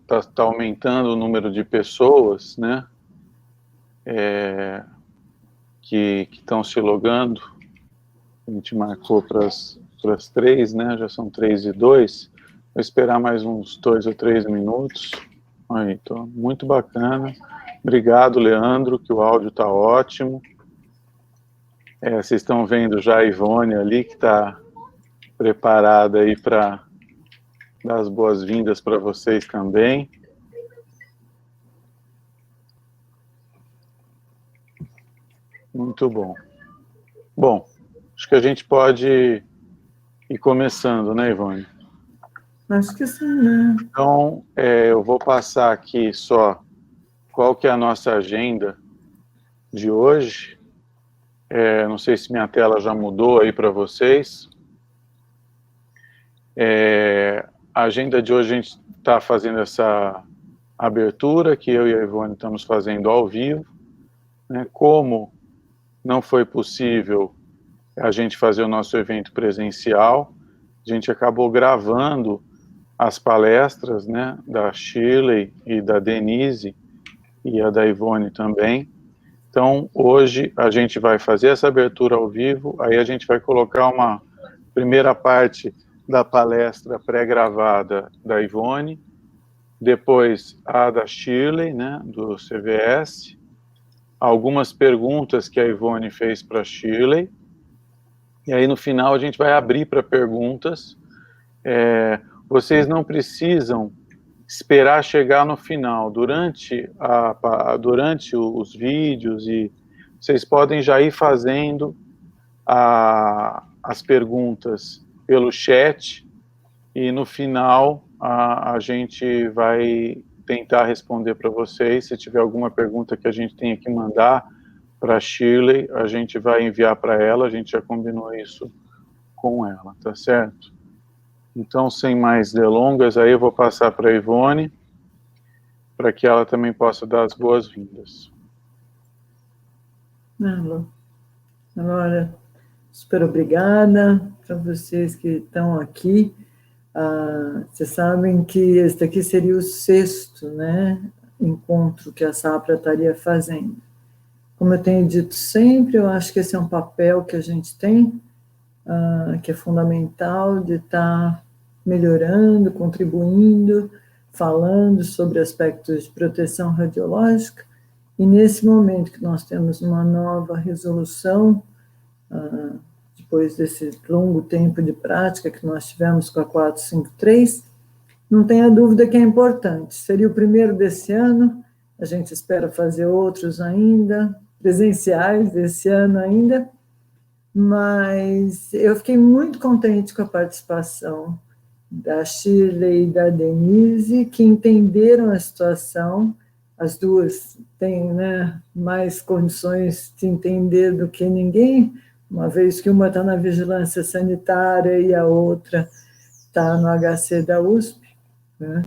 Tá aumentando o número de pessoas, né, que estão se logando. A gente marcou para as 3, né, já são 3:02. Vou esperar mais uns 2 ou 3 minutos. Aí, então, muito bacana. Obrigado, Leandro, que o áudio está ótimo. Vocês estão vendo já a Ivone ali, que está preparada aí para dar as boas-vindas para vocês também. Muito bom. Bom, acho que a gente pode ir começando, né, Ivone? Acho que sim, né? Então, eu vou passar aqui só qual que é a nossa agenda de hoje. Não sei se minha tela já mudou aí para vocês. A agenda de hoje a gente está fazendo essa abertura que eu e a Ivone estamos fazendo ao vivo, né? Como não foi possível a gente fazer o nosso evento presencial, a gente acabou gravando as palestras, né, da Shirley e da Denise e a da Ivone também. Então, hoje a gente vai fazer essa abertura ao vivo, aí a gente vai colocar uma primeira parte da palestra pré-gravada da Ivone, depois a da Shirley, né, do CVS, algumas perguntas que a Ivone fez para a Shirley, e aí no final a gente vai abrir para perguntas. Vocês não precisam esperar chegar no final. Durante os vídeos, e vocês podem já ir fazendo as perguntas pelo chat, e no final a gente vai tentar responder para vocês. Se tiver alguma pergunta que a gente tenha que mandar para a Shirley, a gente vai enviar para ela, a gente já combinou isso com ela, tá certo? Então, sem mais delongas, aí eu vou passar para a Ivone, para que ela também possa dar as boas-vindas. Agora, super obrigada para vocês que estão aqui. Vocês sabem que este aqui seria o 6º, né, encontro que a Sapra estaria fazendo. Como eu tenho dito sempre, eu acho que esse é um papel que a gente tem, que é fundamental, de estar melhorando, contribuindo, falando sobre aspectos de proteção radiológica, e nesse momento que nós temos uma nova resolução, depois desse longo tempo de prática que nós tivemos com a 453, não tenha dúvida que é importante. Seria o primeiro desse ano, a gente espera fazer outros ainda, presenciais desse ano ainda, mas eu fiquei muito contente com a participação da Shirley e da Denise, que entenderam a situação. As duas têm, né, mais condições de entender do que ninguém, uma vez que uma está na vigilância sanitária e a outra está no HC da USP, né?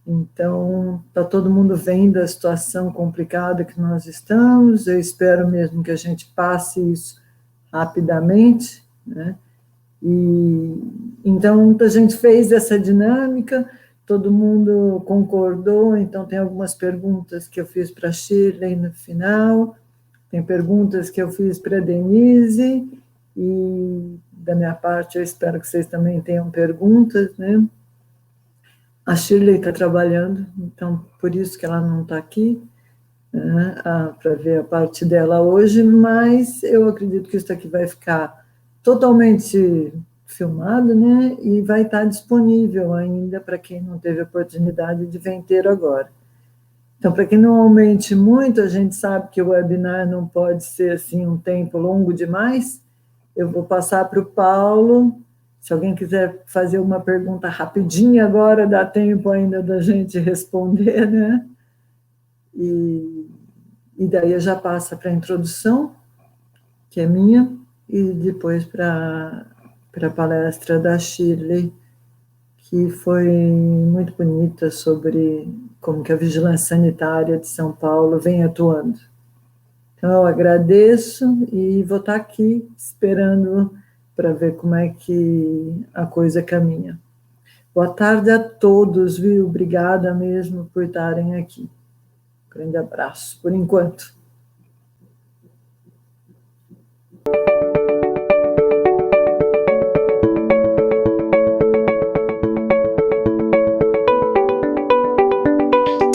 Então, está todo mundo vendo a situação complicada que nós estamos. Eu espero mesmo que a gente passe isso rapidamente, né? E então a gente fez essa dinâmica, todo mundo concordou. Então tem algumas perguntas que eu fiz para a Shirley no final, tem perguntas que eu fiz para a Denise, e da minha parte eu espero que vocês também tenham perguntas, né? A Shirley está trabalhando, então por isso que ela não está aqui, né, para ver a parte dela hoje, mas eu acredito que isso aqui vai ficar totalmente filmado, né, e vai estar disponível ainda para quem não teve oportunidade de ver inteiro agora. Então, para quem não aumente muito, a gente sabe que o webinar não pode ser assim um tempo longo demais. Eu vou passar para o Paulo. Se alguém quiser fazer uma pergunta rapidinha agora, dá tempo ainda da gente responder, né? E daí já passa para a introdução, que é minha, e depois para a palestra da Shirley, que foi muito bonita, sobre como que a Vigilância Sanitária de São Paulo vem atuando. Então, eu agradeço e vou estar aqui esperando para ver como é que a coisa caminha. Boa tarde a todos, viu? Obrigada mesmo por estarem aqui. Grande abraço, por enquanto.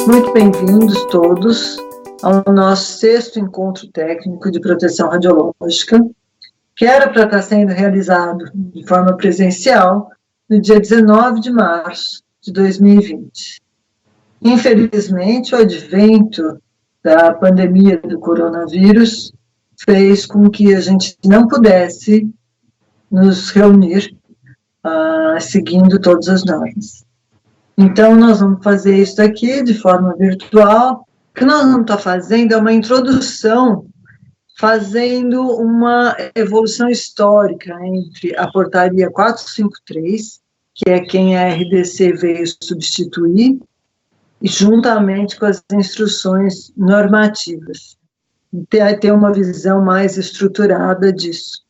Muito bem-vindos todos ao nosso 6º encontro técnico de proteção radiológica, que era para estar sendo realizado de forma presencial no dia 19 de março de 2020. Infelizmente, o advento da pandemia do coronavírus fez com que a gente não pudesse nos reunir seguindo todas as normas. Então, nós vamos fazer isso aqui de forma virtual. O que nós vamos estar fazendo é uma introdução, fazendo uma evolução histórica entre a portaria 453, que é quem a RDC veio substituir, e juntamente com as instruções normativas. Ter uma visão mais estruturada disso.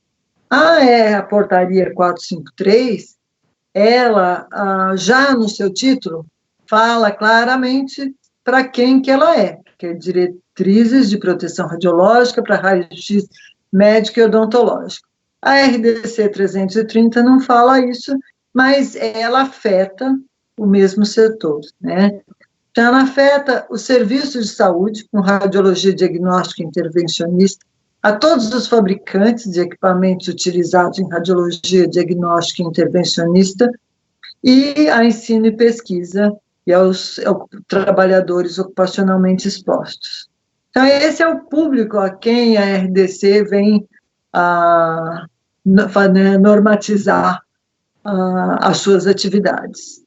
A portaria 453, ela, já no seu título, fala claramente para quem que ela é, que é diretrizes de proteção radiológica para raio-x médico e odontológico. A RDC 330 não fala isso, mas ela afeta o mesmo setor, né? Então, ela afeta os serviços de saúde, com radiologia diagnóstica intervencionista, a todos os fabricantes de equipamentos utilizados em radiologia diagnóstica intervencionista e a ensino e pesquisa e aos trabalhadores ocupacionalmente expostos. Então, esse é o público a quem a RDC vem normatizar as suas atividades.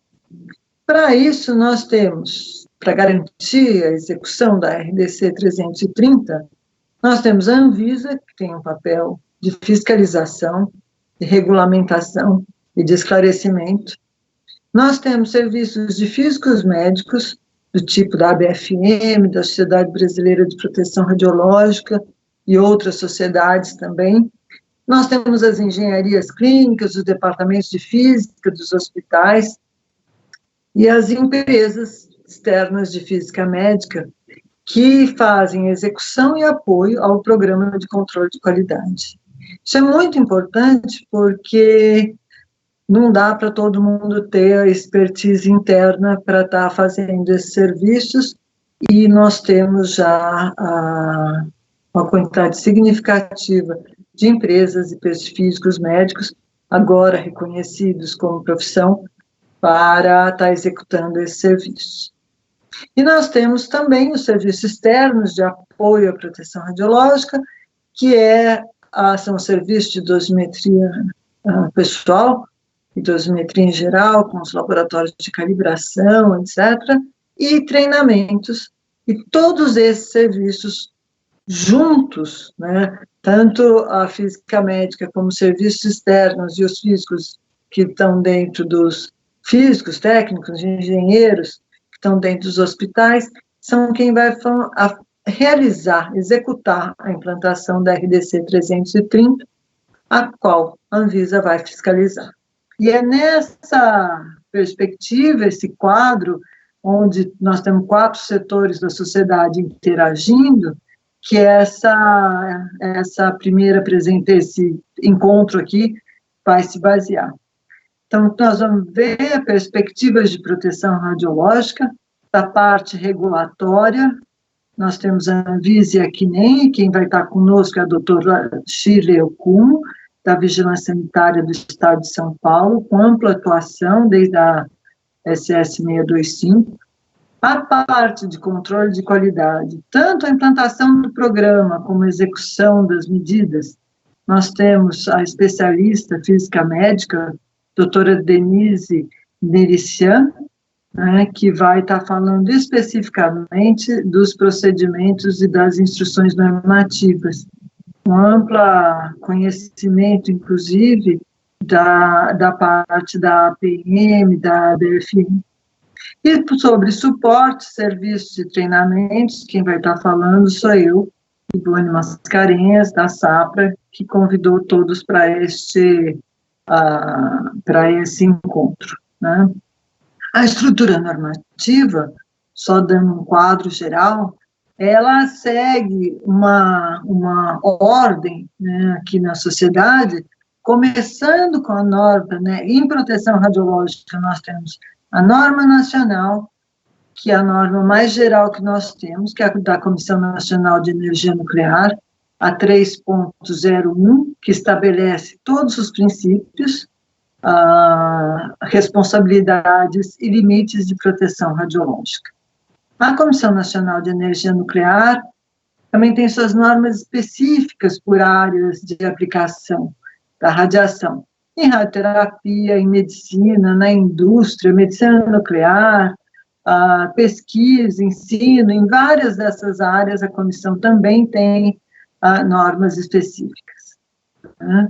Para isso, nós temos, para garantir a execução da RDC 330, nós temos a Anvisa, que tem um papel de fiscalização, de regulamentação e de esclarecimento. Nós temos serviços de físicos médicos, do tipo da ABFM, da Sociedade Brasileira de Proteção Radiológica e outras sociedades também. Nós temos as engenharias clínicas, os departamentos de física dos hospitais, e as empresas externas de física médica que fazem execução e apoio ao programa de controle de qualidade. Isso é muito importante porque não dá para todo mundo ter a expertise interna para estar fazendo esses serviços, e nós temos já uma quantidade significativa de empresas e físicos médicos agora reconhecidos como profissão para estar executando esse serviço. E nós temos também os serviços externos de apoio à proteção radiológica, que são serviços de dosimetria pessoal e dosimetria em geral, com os laboratórios de calibração, etc., e treinamentos. E todos esses serviços juntos, né, tanto a física médica como os serviços externos e os físicos que estão dentro dos físicos, técnicos, engenheiros, que estão dentro dos hospitais, são quem vai realizar, executar a implantação da RDC 330, a qual a Anvisa vai fiscalizar. E é nessa perspectiva, esse quadro, onde nós temos 4 setores da sociedade interagindo, que essa primeira esse encontro aqui vai se basear. Então, nós vamos ver perspectivas de proteção radiológica, da parte regulatória. Nós temos a Anvisa e a CNEM, quem vai estar conosco é a doutora Shirley Okumo, da Vigilância Sanitária do Estado de São Paulo, com ampla atuação desde a SS 625. A parte de controle de qualidade, tanto a implantação do programa como a execução das medidas, nós temos a especialista física médica, doutora Denise Nerician, né, que vai estar falando especificamente dos procedimentos e das instruções normativas, com amplo conhecimento, inclusive, da parte da APM, da ABFM. E sobre suporte, serviços e treinamentos, quem vai estar falando sou eu, Ivone Mascarenhas, da SAPRA, que convidou todos para esse encontro, né? A estrutura normativa, só dando um quadro geral, ela segue uma ordem, né, aqui na sociedade, começando com a norma, né, em proteção radiológica nós temos a norma nacional, que é a norma mais geral que nós temos, que é a da Comissão Nacional de Energia Nuclear, a 3.01, que estabelece todos os princípios, responsabilidades e limites de proteção radiológica. A Comissão Nacional de Energia Nuclear também tem suas normas específicas por áreas de aplicação da radiação, em radioterapia, em medicina, na indústria, medicina nuclear, pesquisa, ensino, em várias dessas áreas a comissão também tem normas específicas. Né?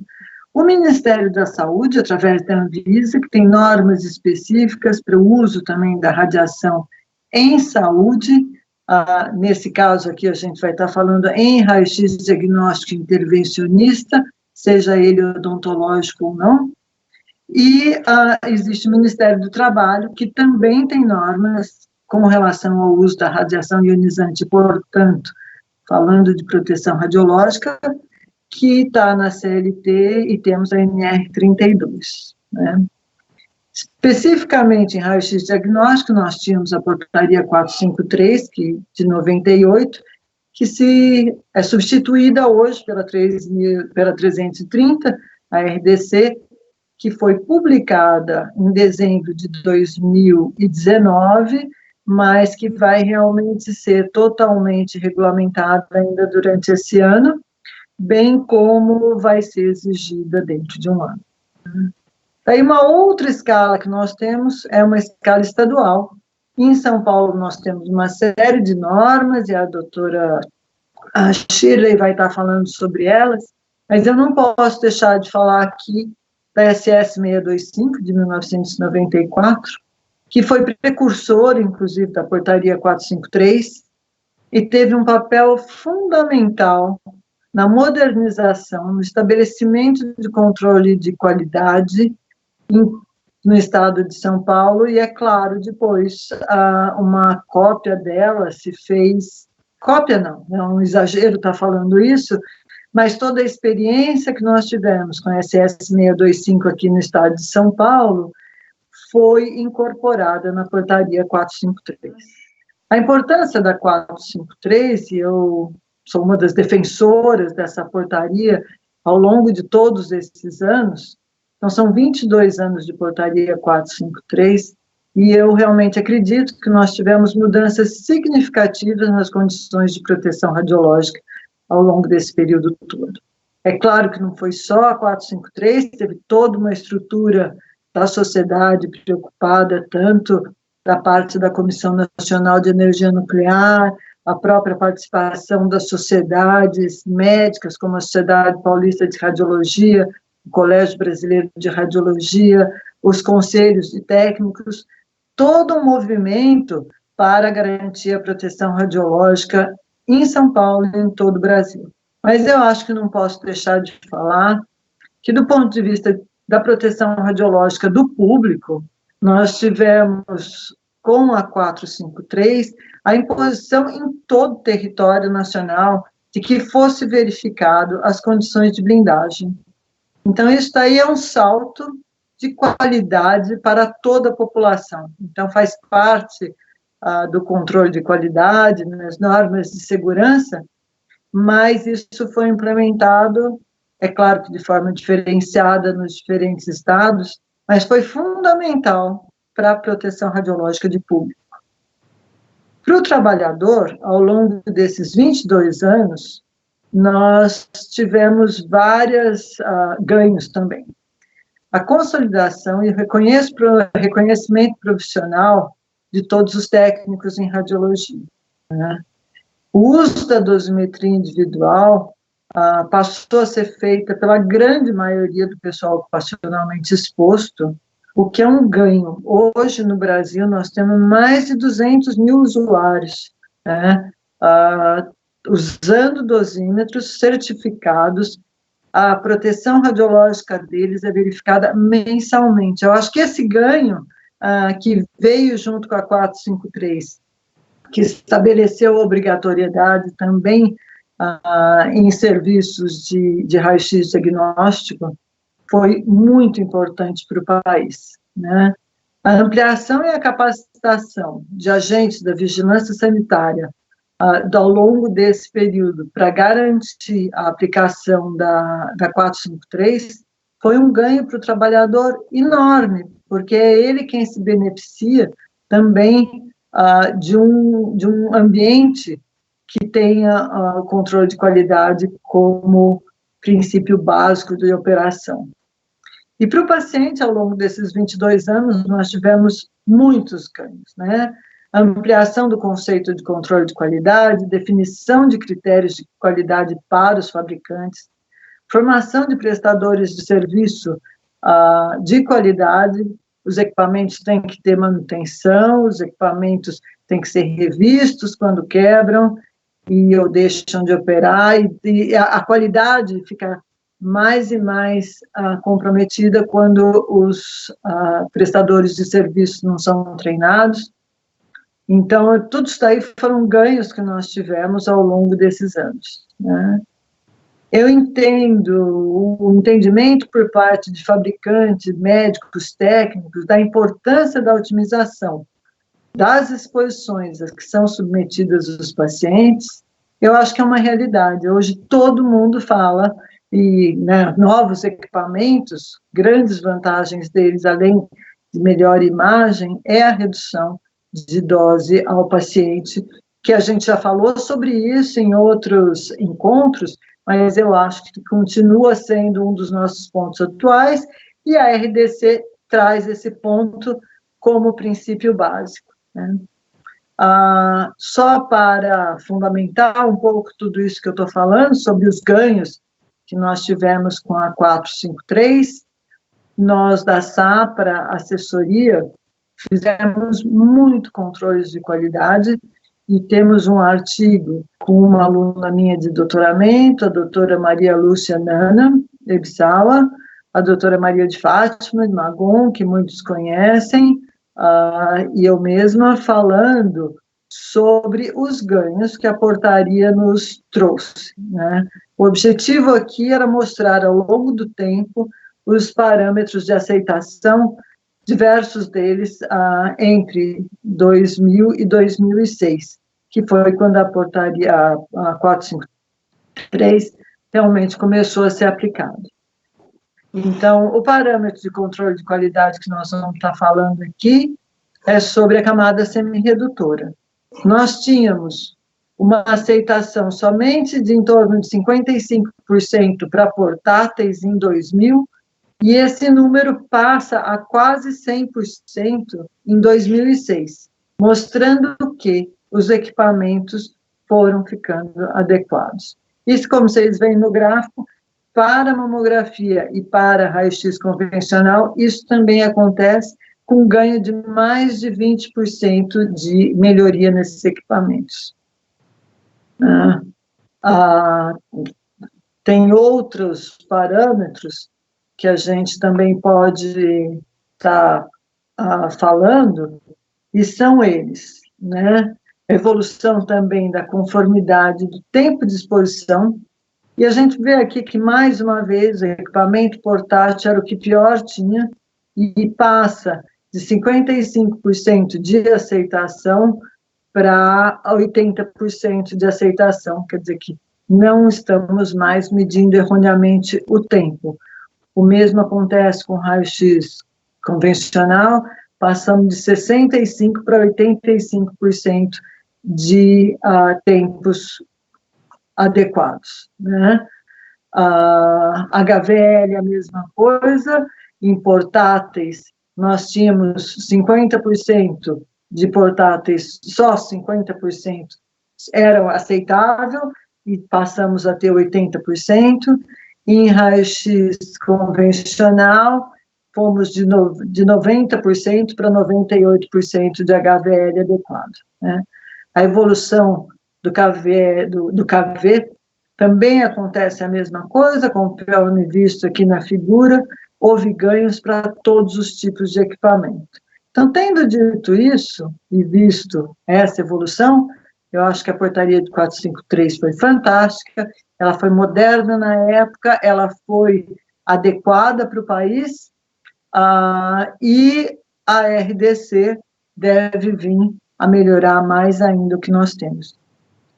O Ministério da Saúde, através da Anvisa, que tem normas específicas para o uso também da radiação em saúde, nesse caso aqui a gente vai estar falando em raio-x diagnóstico intervencionista, seja ele odontológico ou não, e existe o Ministério do Trabalho, que também tem normas com relação ao uso da radiação ionizante, portanto, falando de proteção radiológica, que está na CLT e temos a NR32, né? Especificamente em raio-x diagnóstico, nós tínhamos a portaria 453, de 98, que é substituída hoje pela 330, a RDC, que foi publicada em dezembro de 2019, mas que vai realmente ser totalmente regulamentada ainda durante esse ano, bem como vai ser exigida dentro de um ano. Daí uma outra escala que nós temos é uma escala estadual. Em São Paulo nós temos uma série de normas, e a doutora Shirley vai estar falando sobre elas, mas eu não posso deixar de falar aqui da SS 625, de 1994, que foi precursor, inclusive, da portaria 453, e teve um papel fundamental na modernização, no estabelecimento de controle de qualidade no estado de São Paulo, e, é claro, depois uma cópia dela se fez, cópia não, é um exagero estar falando isso, mas toda a experiência que nós tivemos com a SS 625 aqui no estado de São Paulo foi incorporada na portaria 453. A importância da 453, e eu sou uma das defensoras dessa portaria ao longo de todos esses anos, então são 22 anos de portaria 453, e eu realmente acredito que nós tivemos mudanças significativas nas condições de proteção radiológica ao longo desse período todo. É claro que não foi só a 453, teve toda uma estrutura da sociedade preocupada, tanto da parte da Comissão Nacional de Energia Nuclear, a própria participação das sociedades médicas, como a Sociedade Paulista de Radiologia, o Colégio Brasileiro de Radiologia, os conselhos de técnicos, todo um movimento para garantir a proteção radiológica em São Paulo e em todo o Brasil. Mas eu acho que não posso deixar de falar que, do ponto de vista da proteção radiológica do público, nós tivemos, com a 453, a imposição em todo o território nacional de que fosse verificado as condições de blindagem. Então, isso daí é um salto de qualidade para toda a população. Então, faz parte do controle de qualidade, nas normas de segurança, mas isso foi implementado, é claro que de forma diferenciada nos diferentes estados, mas foi fundamental para a proteção radiológica de público. Para o trabalhador, ao longo desses 22 anos, nós tivemos vários ganhos também. A consolidação e o reconhecimento profissional de todos os técnicos em radiologia, né? O uso da dosimetria individual passou a ser feita pela grande maioria do pessoal ocupacionalmente exposto, o que é um ganho. Hoje, no Brasil, nós temos mais de 200 mil usuários, né, usando dosímetros certificados. A proteção radiológica deles é verificada mensalmente. Eu acho que esse ganho que veio junto com a 453, que estabeleceu a obrigatoriedade também em serviços de raio-x diagnóstico, foi muito importante para o país, né? A ampliação e a capacitação de agentes da vigilância sanitária ao longo desse período para garantir a aplicação da 453 foi um ganho para o trabalhador enorme, porque é ele quem se beneficia também de um ambiente que tenha o controle de qualidade como princípio básico de operação. E para o paciente, ao longo desses 22 anos, nós tivemos muitos ganhos, né? Ampliação do conceito de controle de qualidade, definição de critérios de qualidade para os fabricantes, formação de prestadores de serviço de qualidade, os equipamentos têm que ter manutenção, os equipamentos têm que ser revistos quando quebram ou deixam de operar, e a qualidade fica mais e mais comprometida quando os prestadores de serviço não são treinados. Então, tudo isso daí foram ganhos que nós tivemos ao longo desses anos, né? Eu entendo o entendimento por parte de fabricantes, médicos, técnicos, da importância da otimização das exposições a que são submetidas os pacientes. Eu acho que é uma realidade. Hoje todo mundo fala, e né, novos equipamentos, grandes vantagens deles, além de melhor imagem, é a redução de dose ao paciente, que a gente já falou sobre isso em outros encontros, mas eu acho que continua sendo um dos nossos pontos atuais, e a RDC traz esse ponto como princípio básico, né? Só para fundamentar um pouco tudo isso que eu estou falando, sobre os ganhos que nós tivemos com a 453, nós da SAPRA, assessoria, fizemos muito controles de qualidade, e temos um artigo com uma aluna minha de doutoramento, a doutora Maria Lúcia Nana, de Ebsala, a doutora Maria de Fátima, de Magon, que muitos conhecem, e eu mesma falando sobre os ganhos que a portaria nos trouxe, né? O objetivo aqui era mostrar ao longo do tempo os parâmetros de aceitação, diversos deles entre 2000 e 2006, que foi quando a portaria a 453 realmente começou a ser aplicada. Então, o parâmetro de controle de qualidade que nós vamos estar falando aqui é sobre a camada semi-redutora. Nós tínhamos uma aceitação somente de em torno de 55% para portáteis em 2000, e esse número passa a quase 100% em 2006, mostrando que os equipamentos foram ficando adequados. Isso, como vocês veem no gráfico, para mamografia e para raio-x convencional, isso também acontece com ganho de mais de 20% de melhoria nesses equipamentos. Tem outros parâmetros que a gente também pode estar falando, e são eles, né? Evolução também da conformidade do tempo de exposição, e a gente vê aqui que, mais uma vez, o equipamento portátil era o que pior tinha, e passa de 55% de aceitação para 80% de aceitação, quer dizer que não estamos mais medindo erroneamente o tempo. O mesmo acontece com raio-x convencional, passamos de 65% para 85% de tempos adequados, né? HVL, a mesma coisa, em portáteis, nós tínhamos 50% de portáteis, só 50% eram aceitável, e passamos a ter 80%, em raio-x convencional, fomos de 90% para 98% de HVL adequado, né? A evolução do KV também acontece a mesma coisa, conforme visto aqui na figura, houve ganhos para todos os tipos de equipamento. Então, tendo dito isso e visto essa evolução, eu acho que a portaria de 453 foi fantástica, ela foi moderna na época, ela foi adequada para o país, e a RDC deve vir a melhorar mais ainda o que nós temos.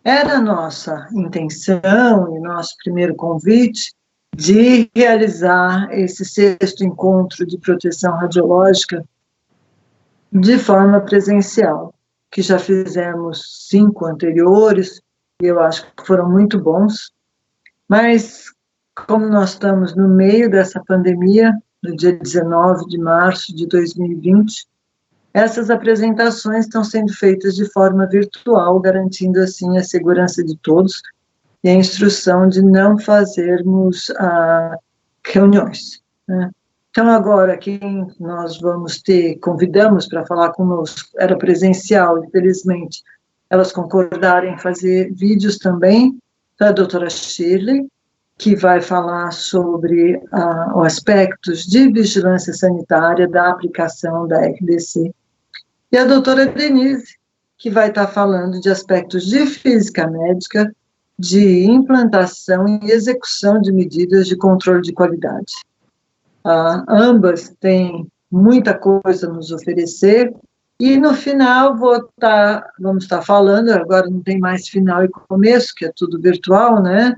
Era nossa intenção e nosso primeiro convite de realizar esse 6º encontro de proteção radiológica de forma presencial, que já fizemos 5 anteriores, e eu acho que foram muito bons, mas como nós estamos no meio dessa pandemia, no dia 19 de março de 2020, essas apresentações estão sendo feitas de forma virtual, garantindo assim a segurança de todos e a instrução de não fazermos reuniões, né? Então, agora, quem nós convidamos para falar conosco, era presencial, infelizmente, elas concordaram em fazer vídeos também, da doutora Shirley, que vai falar sobre os aspectos de vigilância sanitária da aplicação da RDC, e a doutora Denise, que vai estar falando de aspectos de física médica, de implantação e execução de medidas de controle de qualidade. Ambas têm muita coisa a nos oferecer, e no final vamos estar falando, agora não tem mais final e começo, que é tudo virtual, né?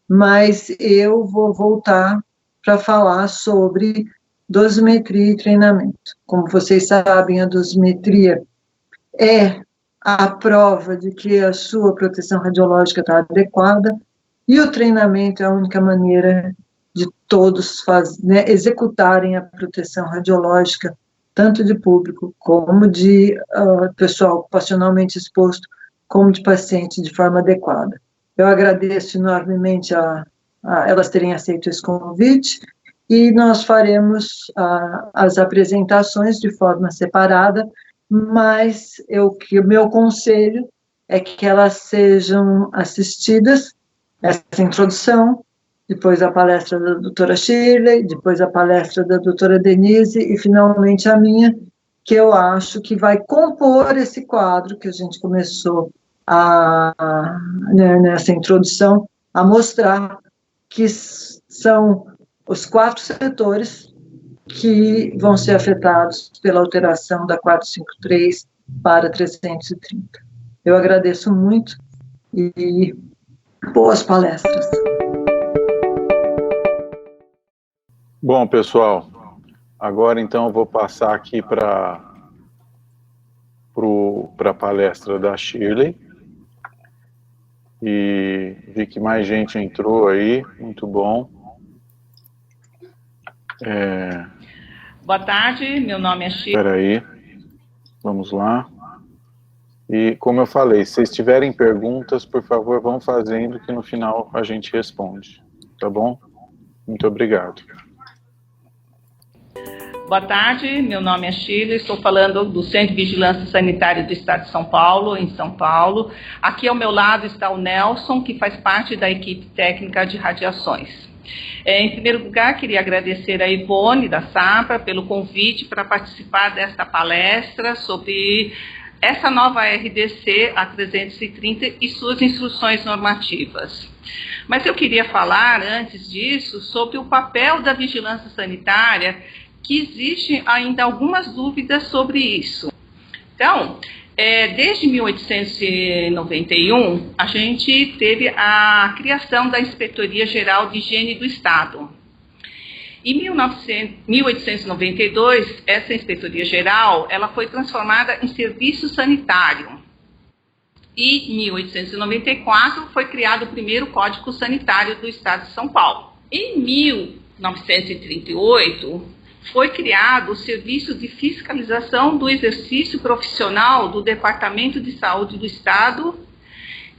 Mas eu vou voltar para falar sobre dosimetria e treinamento. Como vocês sabem, a dosimetria é a prova de que a sua proteção radiológica está adequada, e o treinamento é a única maneira de todos executarem a proteção radiológica, tanto de público, como de pessoal ocupacionalmente exposto, como de paciente de forma adequada. Eu agradeço enormemente a elas terem aceito esse convite, e nós faremos as apresentações de forma separada, mas o meu conselho é que elas sejam assistidas, essa introdução, depois a palestra da doutora Shirley, depois a palestra da doutora Denise, e finalmente a minha, que eu acho que vai compor esse quadro que a gente começou nessa introdução, a mostrar que são os 4 setores que vão ser afetados pela alteração da 453 para 330. Eu agradeço muito e boas palestras. Bom, pessoal, agora então eu vou passar aqui para a palestra da Shirley. E vi que mais gente entrou aí, muito bom. Boa tarde, meu nome é Shirley. Espera aí, vamos lá. E como eu falei, se vocês tiverem perguntas, por favor, vão fazendo, que no final a gente responde, tá bom? Muito obrigado. Boa tarde, meu nome é Shirley, estou falando do Centro de Vigilância Sanitária do Estado de São Paulo, em São Paulo. Aqui ao meu lado está o Nelson, que faz parte da equipe técnica de radiações. Em primeiro lugar, queria agradecer a Ivone, da SAPRA, pelo convite para participar desta palestra sobre essa nova RDC, a 330, e suas instruções normativas. Mas eu queria falar, antes disso, sobre o papel da vigilância sanitária, que existem ainda algumas dúvidas sobre isso. Então, desde 1891, a gente teve a criação da Inspetoria Geral de Higiene do Estado. Em 1892, essa Inspetoria Geral ela foi transformada em Serviço Sanitário. E em 1894 foi criado o primeiro Código Sanitário do Estado de São Paulo. Em 1938, foi criado o Serviço de Fiscalização do Exercício Profissional do Departamento de Saúde do Estado,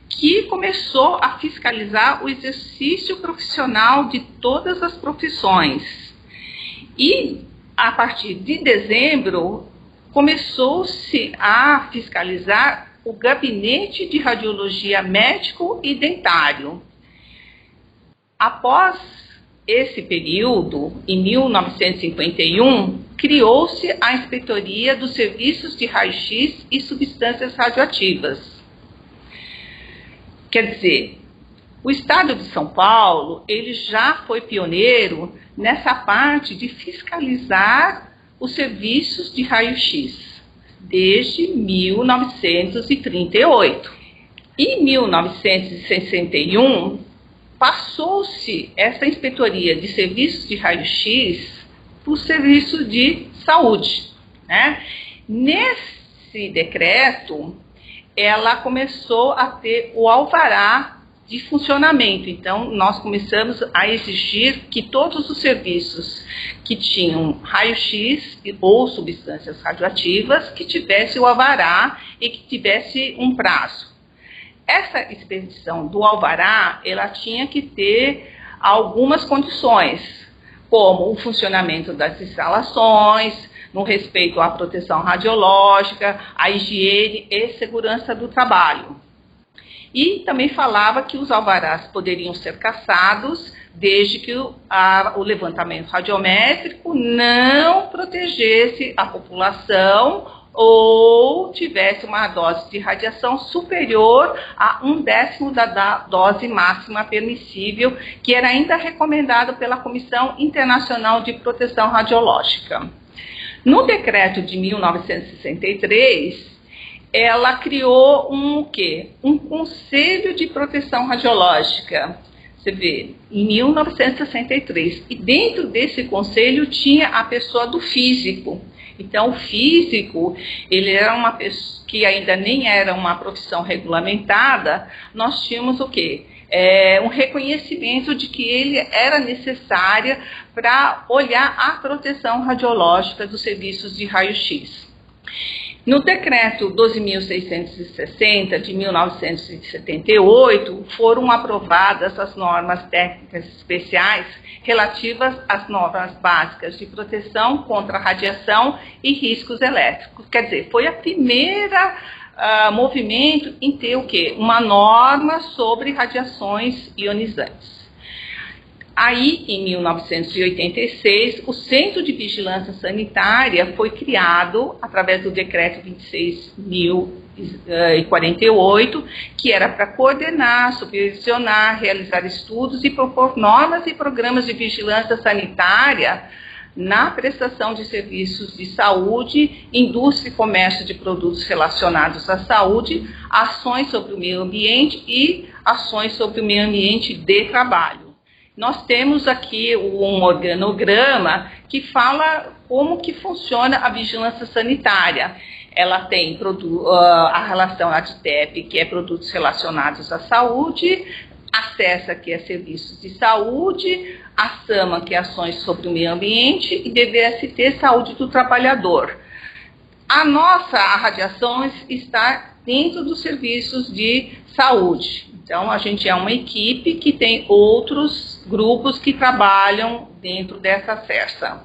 que começou a fiscalizar o exercício profissional de todas as profissões. E, a partir de dezembro, começou-se a fiscalizar o Gabinete de Radiologia Médico e Dentário. Após esse período, em 1951, criou-se a Inspetoria dos Serviços de Raio-X e Substâncias Radioativas. Quer dizer, o Estado de São Paulo, ele já foi pioneiro nessa parte de fiscalizar os serviços de raio-x, desde 1938. Em 1961, passou-se essa inspetoria de serviços de raio-x para o serviço de saúde, né? Nesse decreto, ela começou a ter o alvará de funcionamento. Então, nós começamos a exigir que todos os serviços que tinham raio-x ou substâncias radioativas que tivesse o alvará e que tivesse um prazo. Essa expedição do alvará, ela tinha que ter algumas condições, como o funcionamento das instalações, no respeito à proteção radiológica, à higiene e segurança do trabalho. E também falava que os alvarás poderiam ser cassados desde que o levantamento radiométrico não protegesse a população ou tivesse uma dose de radiação superior a 1/10 da dose máxima permissível, que era ainda recomendado pela Comissão Internacional de Proteção Radiológica. No decreto de 1963, ela criou um Conselho de Proteção Radiológica, você vê, em 1963. E dentro desse conselho tinha a pessoa do físico. Então, o físico, ele era uma pessoa que ainda nem era uma profissão regulamentada. Nós tínhamos um reconhecimento de que ele era necessário para olhar a proteção radiológica dos serviços de raio-x. No decreto 12.660 de 1978, foram aprovadas as normas técnicas especiais relativas às normas básicas de proteção contra radiação e riscos elétricos. Quer dizer, foi a primeira movimento em ter uma norma sobre radiações ionizantes. Aí, em 1986, o Centro de Vigilância Sanitária foi criado através do decreto 26.048, que era para coordenar, supervisionar, realizar estudos e propor normas e programas de vigilância sanitária na prestação de serviços de saúde, indústria e comércio de produtos relacionados à saúde, ações sobre o meio ambiente e ações sobre o meio ambiente de trabalho. Nós temos aqui um organograma que fala como que funciona a vigilância sanitária. Ela tem a relação ADTEP, que é produtos relacionados à saúde, a CESA, que é serviços de saúde, a SAMA, que é ações sobre o meio ambiente, e DVST, saúde do trabalhador. A radiação está dentro dos serviços de saúde. Então, a gente é uma equipe que tem outros grupos que trabalham dentro dessa CERSA.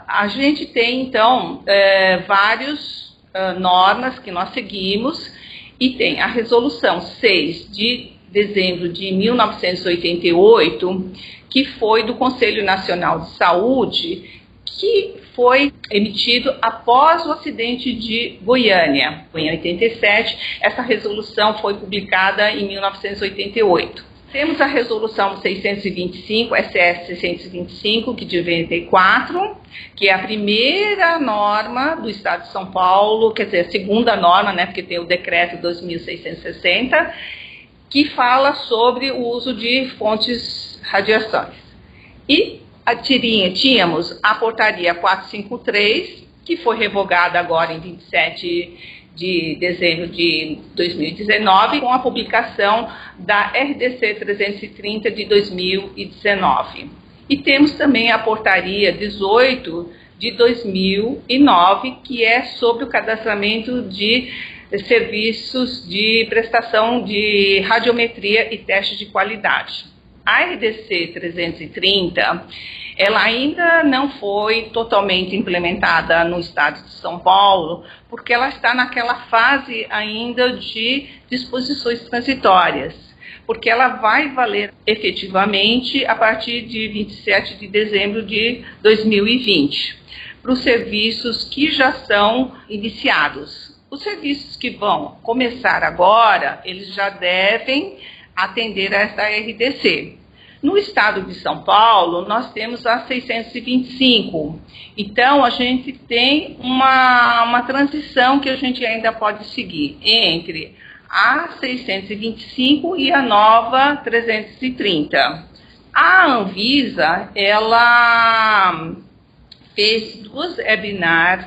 A gente tem, então, várias normas que nós seguimos, e tem a Resolução 6 de dezembro de 1988, que foi do Conselho Nacional de Saúde, que foi emitido após o acidente de Goiânia, em 87. Essa resolução foi publicada em 1988. Temos a resolução 625, SS 625, que de 94, que é a primeira norma do Estado de São Paulo, quer dizer, a segunda norma, né, porque tem o decreto 2660, que fala sobre o uso de fontes radiações. E tínhamos a portaria 453, que foi revogada agora em 27 de dezembro de 2019, com a publicação da RDC 330 de 2019. E temos também a portaria 18 de 2009, que é sobre o cadastramento de serviços de prestação de radiometria e teste de qualidade. A RDC 330, ela ainda não foi totalmente implementada no estado de São Paulo, porque ela está naquela fase ainda de disposições transitórias. porque ela vai valer efetivamente a partir de 27 de dezembro de 2020, para os serviços que já estão iniciados. Os serviços que vão começar agora, eles já devem atender a essa RDC. No estado de São Paulo, nós temos a 625. Então, a gente tem uma transição que a gente ainda pode seguir entre a 625 e a nova 330. A Anvisa, ela fez 2 webinars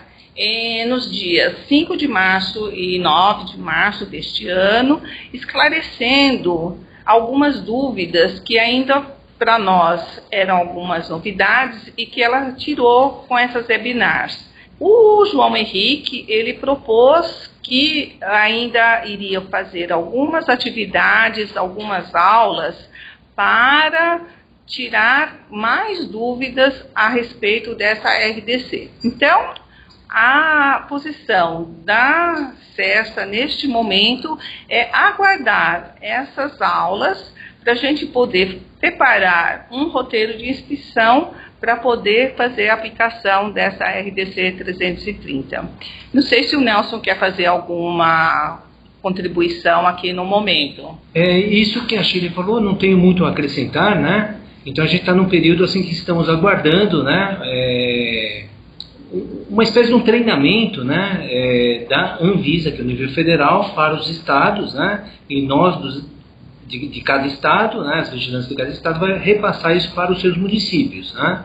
nos dias 5 de março e 9 de março deste ano, esclarecendo algumas dúvidas que ainda para nós eram algumas novidades e que ela tirou com essas webinars. O João Henrique, ele propôs que ainda iria fazer algumas atividades, algumas aulas para tirar mais dúvidas a respeito dessa RDC. Então, a posição da CESA neste momento é aguardar essas aulas para a gente poder preparar um roteiro de inscrição para poder fazer a aplicação dessa RDC 330. Não sei se o Nelson quer fazer alguma contribuição aqui no momento. É isso que a Shirley falou, não tenho muito a acrescentar, né? Então a gente está num período assim que estamos aguardando, né? Uma espécie de um treinamento, né, da Anvisa, que é o nível federal, para os estados, né, e nós de cada estado, né, as vigilâncias de cada estado, vai repassar isso para os seus municípios, né,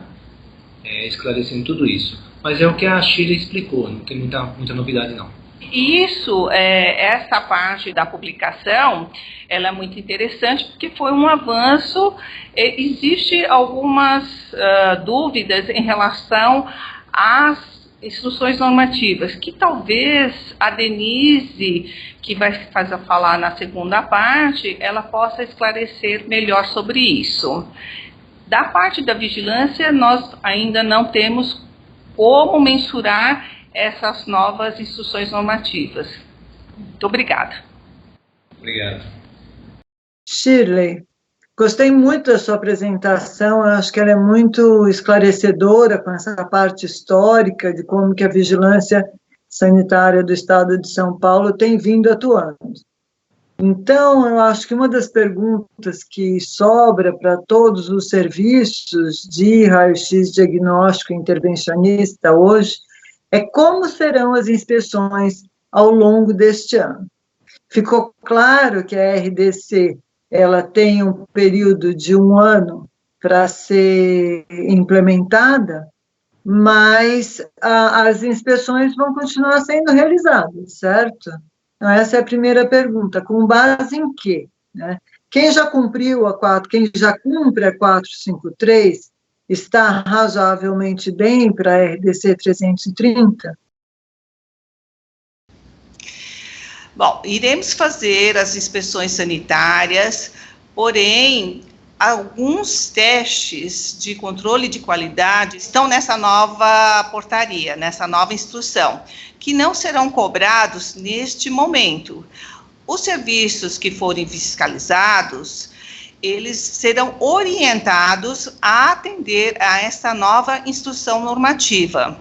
esclarecendo tudo isso. Mas é o que a Shirley explicou, não tem muita novidade não. Isso, essa parte da publicação, ela é muito interessante porque foi um avanço. Existe algumas dúvidas em relação às instruções normativas, que talvez a Denise, que vai falar na segunda parte, ela possa esclarecer melhor sobre isso. Da parte da vigilância, nós ainda não temos como mensurar essas novas instruções normativas. Muito obrigada. Obrigado. Shirley, gostei muito da sua apresentação, eu acho que ela é muito esclarecedora com essa parte histórica de como que a vigilância sanitária do Estado de São Paulo tem vindo atuando. Então, eu acho que uma das perguntas que sobra para todos os serviços de raio-x diagnóstico intervencionista hoje é como serão as inspeções ao longo deste ano. Ficou claro que a RDC ela tem um período de 1 ano para ser implementada, mas as inspeções vão continuar sendo realizadas, certo? Então, essa é a primeira pergunta, com base em quê? Né? Quem já cumpre a 453 está razoavelmente bem para a RDC 330? Bom, iremos fazer as inspeções sanitárias, porém, alguns testes de controle de qualidade estão nessa nova portaria, nessa nova instrução, que não serão cobrados neste momento. Os serviços que forem fiscalizados, eles serão orientados a atender a essa nova instrução normativa.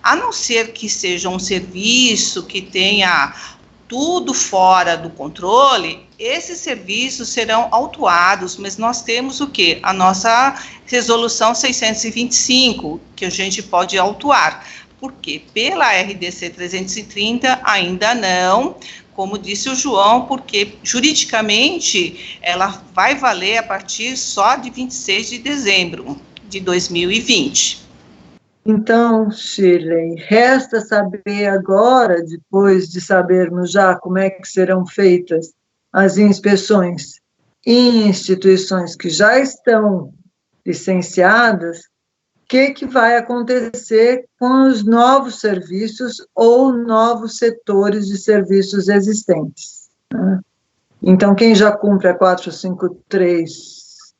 A não ser que seja um serviço que tenha tudo fora do controle, esses serviços serão autuados, mas nós temos o quê? A nossa resolução 625, que a gente pode autuar. Por quê? Pela RDC 330 ainda não, como disse o João, porque juridicamente ela vai valer a partir só de 26 de dezembro de 2020. Então, Shirley, resta saber agora, depois de sabermos já como é que serão feitas as inspeções em instituições que já estão licenciadas, o que vai acontecer com os novos serviços ou novos setores de serviços existentes, né? Então, quem já cumpre a 453,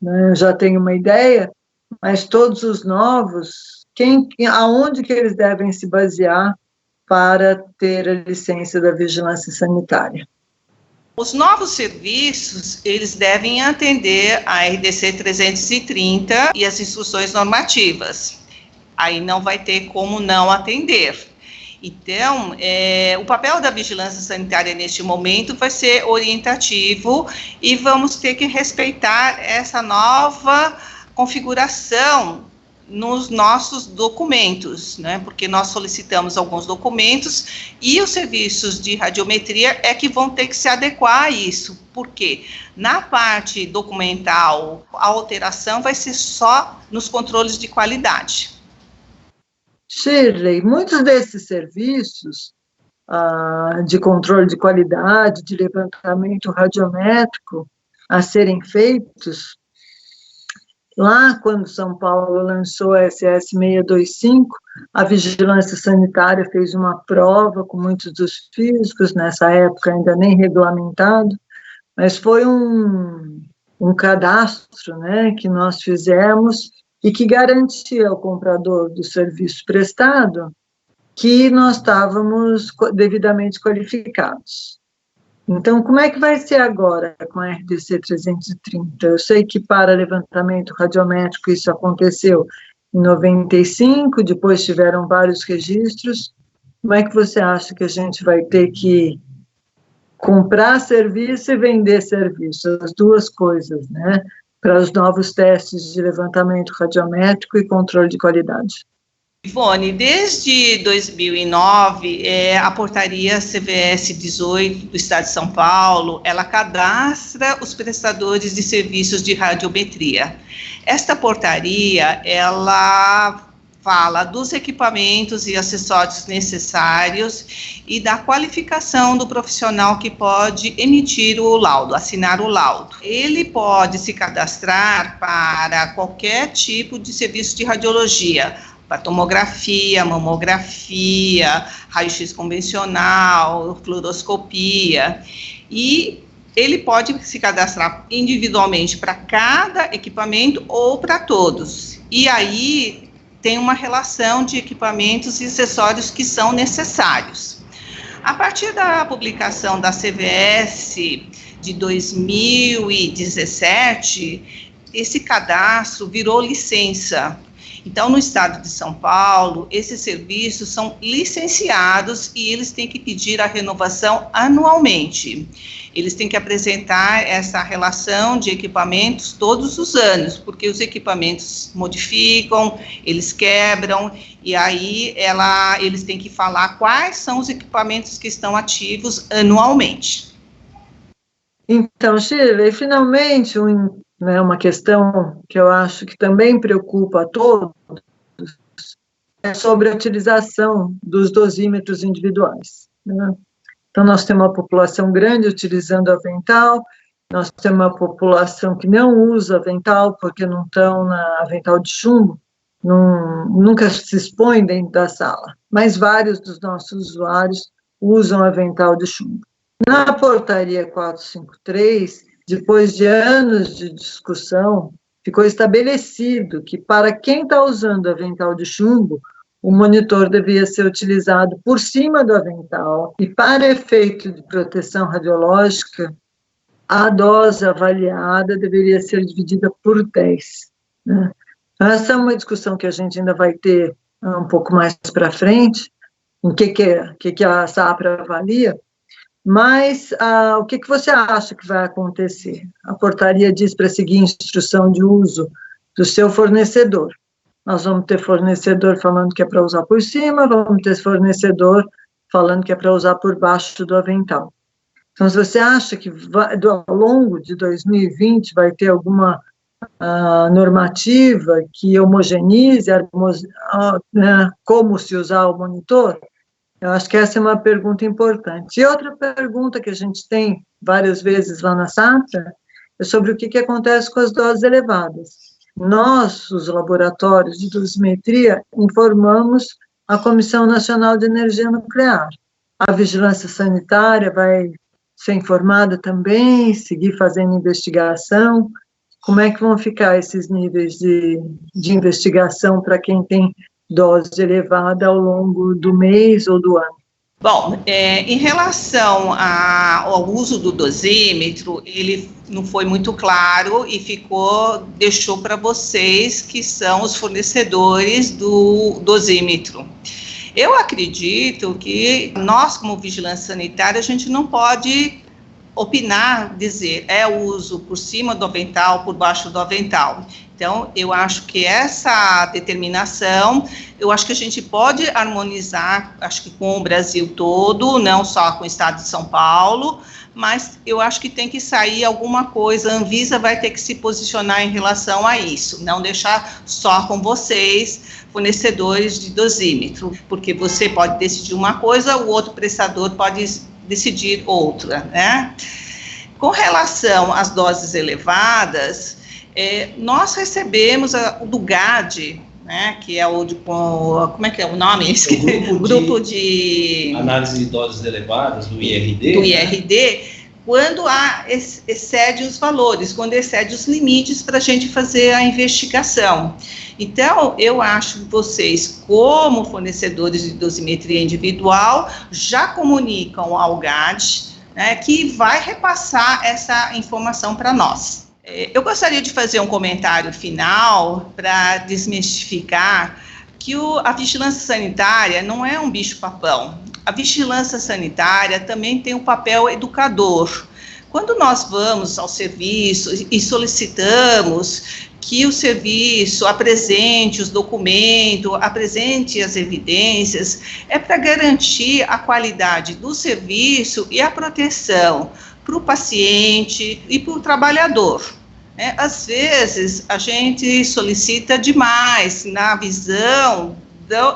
né, já tem uma ideia, mas todos os novos, aonde que eles devem se basear para ter a licença da vigilância sanitária? Os novos serviços, eles devem atender a RDC 330 e as instruções normativas. Aí não vai ter como não atender. Então, o papel da vigilância sanitária neste momento vai ser orientativo e vamos ter que respeitar essa nova configuração nos nossos documentos, né? Porque nós solicitamos alguns documentos e os serviços de radiometria é que vão ter que se adequar a isso. Por quê? Na parte documental, a alteração vai ser só nos controles de qualidade. Shirley, muitos desses serviços de controle de qualidade, de levantamento radiométrico a serem feitos, lá quando São Paulo lançou a SS 625, a vigilância sanitária fez uma prova com muitos dos físicos, nessa época ainda nem regulamentado, mas foi um cadastro, né, que nós fizemos e que garantia ao comprador do serviço prestado que nós estávamos devidamente qualificados. Então, como é que vai ser agora com a RDC 330? Eu sei que para levantamento radiométrico isso aconteceu em 95, depois tiveram vários registros. Como é que você acha que a gente vai ter que comprar serviço e vender serviço? As duas coisas, né? Para os novos testes de levantamento radiométrico e controle de qualidade. Ivone, desde 2009, a portaria CVS 18 do Estado de São Paulo, ela cadastra os prestadores de serviços de radiometria. Esta portaria, ela fala dos equipamentos e acessórios necessários e da qualificação do profissional que pode emitir o laudo, assinar o laudo. Ele pode se cadastrar para qualquer tipo de serviço de radiologia, para tomografia, mamografia, raio-x convencional, fluoroscopia, e ele pode se cadastrar individualmente para cada equipamento ou para todos. E aí tem uma relação de equipamentos e acessórios que são necessários. A partir da publicação da CVS de 2017, esse cadastro virou licença. Então, no estado de São Paulo, esses serviços são licenciados e eles têm que pedir a renovação anualmente. Eles têm que apresentar essa relação de equipamentos todos os anos, porque os equipamentos modificam, eles quebram, e aí eles têm que falar quais são os equipamentos que estão ativos anualmente. Então, Shirley, finalmente, uma questão que eu acho que também preocupa a todos é sobre a utilização dos dosímetros individuais, né? Então, nós temos uma população grande utilizando avental, nós temos uma população que não usa avental porque não estão na avental de chumbo, nunca se expõe dentro da sala, mas vários dos nossos usuários usam avental de chumbo. Na portaria 453, depois de anos de discussão, ficou estabelecido que para quem está usando avental de chumbo, o monitor devia ser utilizado por cima do avental e para efeito de proteção radiológica, a dose avaliada deveria ser dividida por 10. Né? Essa é uma discussão que a gente ainda vai ter um pouco mais para frente, em que a SAPRA avalia, mas o que você acha que vai acontecer? A portaria diz para seguir instrução de uso do seu fornecedor. Nós vamos ter fornecedor falando que é para usar por cima, vamos ter fornecedor falando que é para usar por baixo do avental. Então, se você acha que ao longo de 2020 vai ter alguma normativa que homogeneize como se usar o monitor, eu acho que essa é uma pergunta importante. E outra pergunta que a gente tem várias vezes lá na SAPRA é sobre o que acontece com as doses elevadas. Nós, os laboratórios de dosimetria, informamos a Comissão Nacional de Energia Nuclear. A vigilância sanitária vai ser informada também, seguir fazendo investigação. Como é que vão ficar esses níveis de investigação para quem tem dose elevada ao longo do mês ou do ano? Bom, em relação ao uso do dosímetro, ele não foi muito claro e deixou para vocês que são os fornecedores do dosímetro. Eu acredito que nós, como vigilância sanitária, a gente não pode opinar, dizer, o uso por cima do avental, por baixo do avental. Então, eu acho que essa determinação, eu acho que a gente pode harmonizar, acho que com o Brasil todo, não só com o estado de São Paulo, mas eu acho que tem que sair alguma coisa, a Anvisa vai ter que se posicionar em relação a isso, não deixar só com vocês, fornecedores de dosímetro, porque você pode decidir uma coisa, o outro prestador pode decidir outra, né? Com relação às doses elevadas, nós recebemos do GAD, né, que é como é que é o nome? O grupo de análise de doses elevadas, do IRD. Do IRD, quando excede os valores, quando excede os limites para a gente fazer a investigação. Então, eu acho que vocês, como fornecedores de dosimetria individual, já comunicam ao GAD, né, que vai repassar essa informação para nós. Eu gostaria de fazer um comentário final para desmistificar que a vigilância sanitária não é um bicho-papão. A vigilância sanitária também tem um papel educador. Quando nós vamos ao serviço e solicitamos que o serviço apresente os documentos, apresente as evidências, é para garantir a qualidade do serviço e a proteção para o paciente e para o trabalhador. Às vezes, a gente solicita demais na visão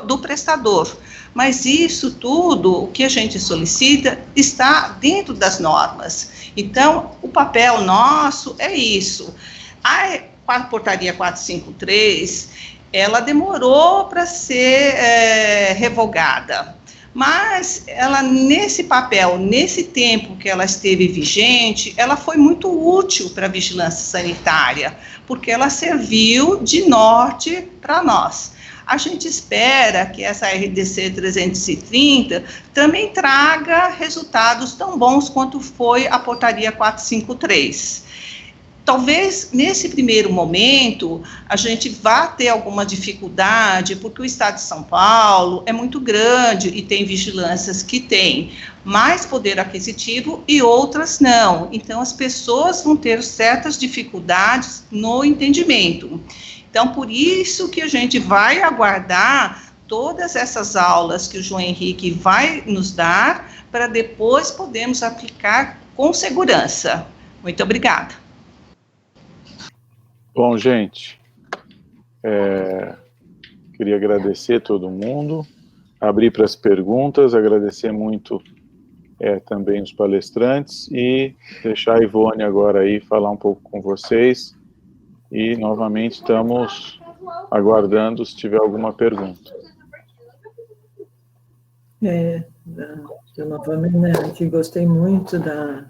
do prestador, mas isso tudo, o que a gente solicita, está dentro das normas. Então, o papel nosso é isso. A portaria 453, ela demorou para ser revogada, mas ela, nesse papel, nesse tempo que ela esteve vigente, ela foi muito útil para a vigilância sanitária, porque ela serviu de norte para nós. A gente espera que essa RDC 330 também traga resultados tão bons quanto foi a portaria 453. Talvez, nesse primeiro momento, a gente vá ter alguma dificuldade, porque o estado de São Paulo é muito grande e tem vigilâncias que têm mais poder aquisitivo e outras não. Então, as pessoas vão ter certas dificuldades no entendimento. Então, por isso que a gente vai aguardar todas essas aulas que o João Henrique vai nos dar, para depois podermos aplicar com segurança. Muito obrigada. Bom, gente, queria agradecer todo mundo, abrir para as perguntas, agradecer muito também os palestrantes e deixar a Ivone agora aí falar um pouco com vocês e novamente estamos aguardando se tiver alguma pergunta. Eu novamente, né, que gostei muito da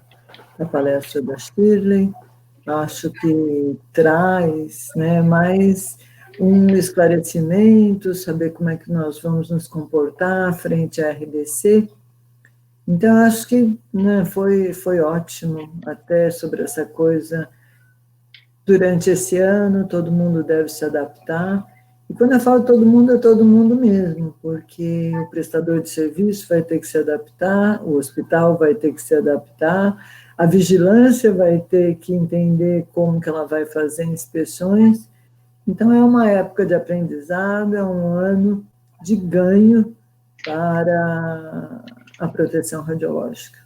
palestra da Shirley. Acho que traz, né, mais um esclarecimento, saber como é que nós vamos nos comportar frente à RDC. Então, acho que, né, foi ótimo, até sobre essa coisa, durante esse ano, todo mundo deve se adaptar. E quando eu falo todo mundo, é todo mundo mesmo, porque o prestador de serviço vai ter que se adaptar, o hospital vai ter que se adaptar, a vigilância vai ter que entender como que ela vai fazer inspeções. Então, é uma época de aprendizado, é um ano de ganho para a proteção radiológica.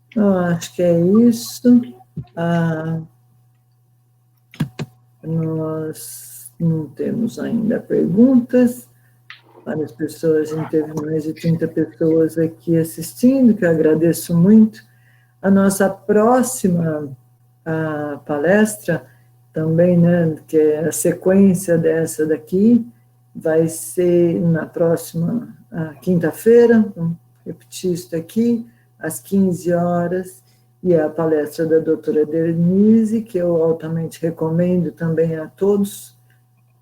Então, acho que é isso. Nós não temos ainda perguntas. Várias pessoas, a gente teve mais de 30 pessoas aqui assistindo, que eu agradeço muito. A nossa próxima palestra, também, né, que é a sequência dessa daqui, vai ser na próxima quinta-feira, vamos repetir isso aqui, às 15 horas, e é a palestra da doutora Denise, que eu altamente recomendo também a todos.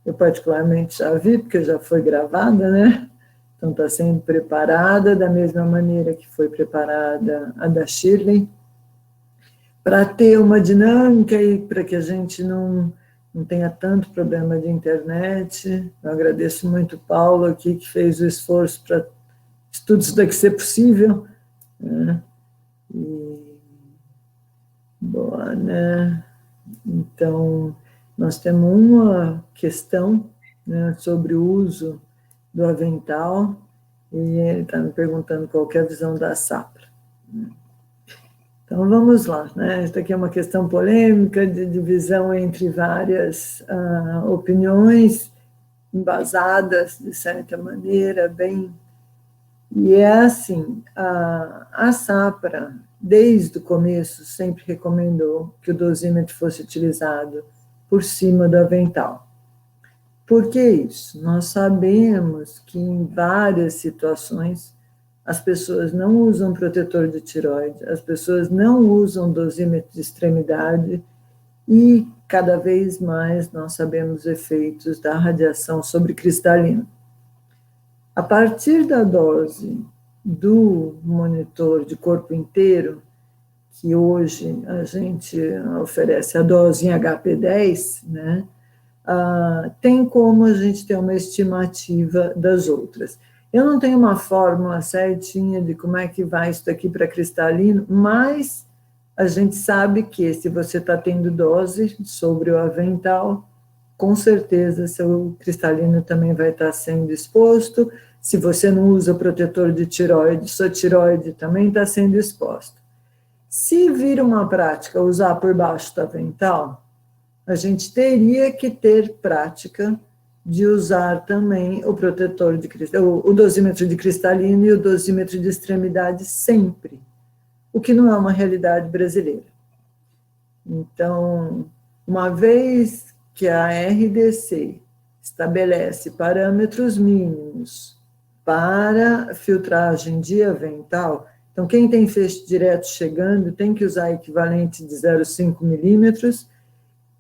Eu particularmente já vi, porque já foi gravada, né? Então, está sendo preparada da mesma maneira que foi preparada a da Shirley, para ter uma dinâmica e para que a gente não tenha tanto problema de internet. Eu agradeço muito o Paulo aqui, que fez o esforço para tudo isso daqui ser possível, né? E, boa, né? Então, nós temos uma questão, né, sobre o uso do avental, e ele está me perguntando qual que é a visão da SAPRA. Então, vamos lá, né? Esta aqui é uma questão polêmica, de divisão entre várias opiniões, embasadas, de certa maneira, bem... E é assim, a SAPRA, desde o começo, sempre recomendou que o dosímetro fosse utilizado por cima do avental. Por que isso? Nós sabemos que em várias situações as pessoas não usam protetor de tireoide, as pessoas não usam dosímetro de extremidade e cada vez mais nós sabemos os efeitos da radiação sobre cristalino. A partir da dose do monitor de corpo inteiro, que hoje a gente oferece a dose em HP10, né? Tem como a gente ter uma estimativa das outras. Eu não tenho uma fórmula certinha de como é que vai isso daqui para cristalino, mas a gente sabe que se você está tendo dose sobre o avental, com certeza seu cristalino também vai estar sendo exposto. Se você não usa protetor de tireoide, sua tireoide também está sendo exposta. Se vir uma prática usar por baixo do avental, a gente teria que ter prática de usar também o protetor de cristalino, o dosímetro de cristalino e o dosímetro de extremidade sempre, o que não é uma realidade brasileira. Então, uma vez que a RDC estabelece parâmetros mínimos para filtragem de avental, então quem tem feixe direto chegando tem que usar equivalente de 0,5 milímetros.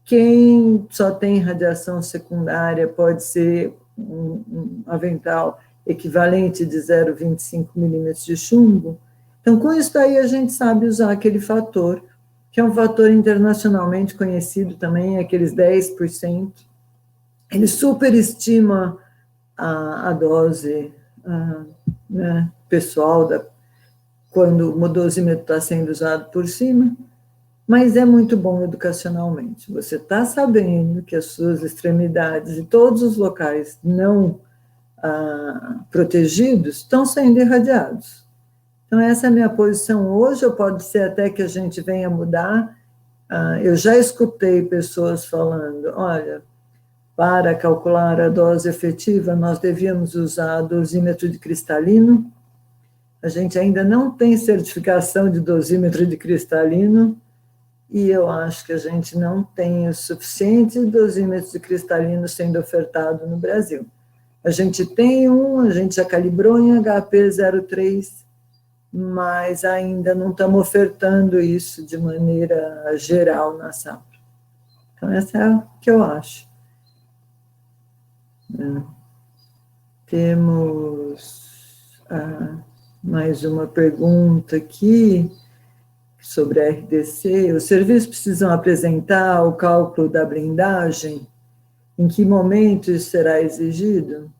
Quem só tem radiação secundária pode ser um avental equivalente de 0,25 milímetros de chumbo. Então, com isso daí, a gente sabe usar aquele fator, que é um fator internacionalmente conhecido também, aqueles 10%. Ele superestima a dose né, pessoal quando o dosímetro está sendo usado por cima. Mas é muito bom educacionalmente. Você está sabendo que as suas extremidades e todos os locais não protegidos estão sendo irradiados. Então, essa é a minha posição hoje, ou pode ser até que a gente venha mudar. Eu já escutei pessoas falando, olha, para calcular a dose efetiva, nós devíamos usar dosímetro de cristalino. A gente ainda não tem certificação de dosímetro de cristalino, e eu acho que a gente não tem o suficiente dosímetros de cristalino sendo ofertado no Brasil. A gente tem a gente já calibrou em HP 03, mas ainda não estamos ofertando isso de maneira geral na SAPRA. Então, essa é o que eu acho. Temos mais uma pergunta aqui sobre a RDC. Os serviços precisam apresentar o cálculo da blindagem? Em que momento isso será exigido?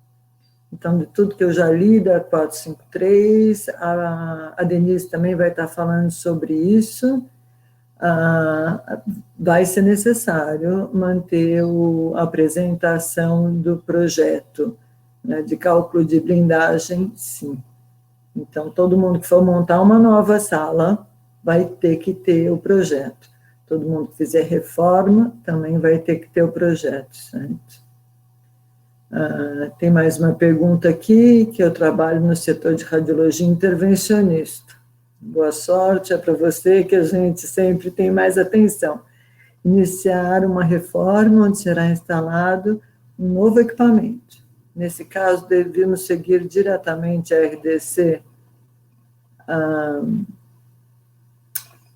Então, de tudo que eu já li da 453, a Denise também vai estar falando sobre isso. Vai ser necessário manter a apresentação do projeto, né, de cálculo de blindagem, sim. Então, todo mundo que for montar uma nova sala vai ter que ter o projeto. Todo mundo que fizer reforma também vai ter que ter o projeto, certo? Tem mais uma pergunta aqui, que eu trabalho no setor de radiologia intervencionista. Boa sorte, é para você que a gente sempre tem mais atenção. Iniciar uma reforma onde será instalado um novo equipamento. Nesse caso, devemos seguir diretamente a RDC.